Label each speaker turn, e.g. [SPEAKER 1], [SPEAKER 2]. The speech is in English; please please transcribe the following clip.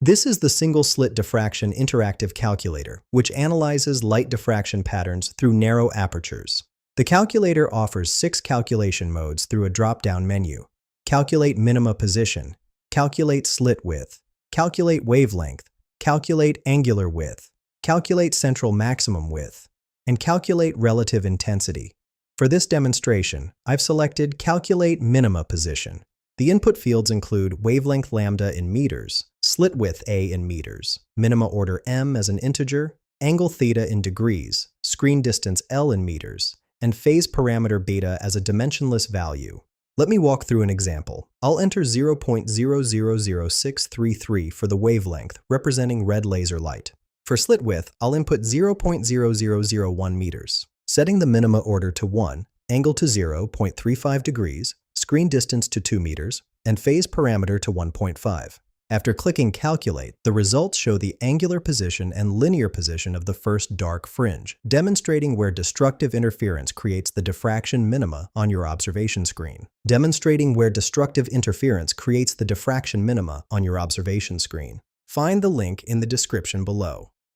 [SPEAKER 1] This is the single slit diffraction interactive calculator, which analyzes light diffraction patterns through narrow apertures. The calculator offers 6 calculation modes through a drop-down menu: calculate minima position, calculate slit width, calculate wavelength, calculate angular width, calculate central maximum width, and calculate relative intensity. For this demonstration, I've selected Calculate Minima Position. The input fields include wavelength lambda in meters, slit width A in meters, minima order m as an integer, angle theta in degrees, screen distance L in meters, and phase parameter beta as a dimensionless value. Let me walk through an example. I'll enter 0.000633 for the wavelength, representing red laser light. For slit width, I'll input 0.0001 meters. Setting the minima order to 1, angle to 0.35 degrees, screen distance to 2 meters, and phase parameter to 1.5. After clicking Calculate, the results show the angular position and linear position of the first dark fringe, demonstrating where destructive interference creates the diffraction minima on your observation screen. Find the link in the description below.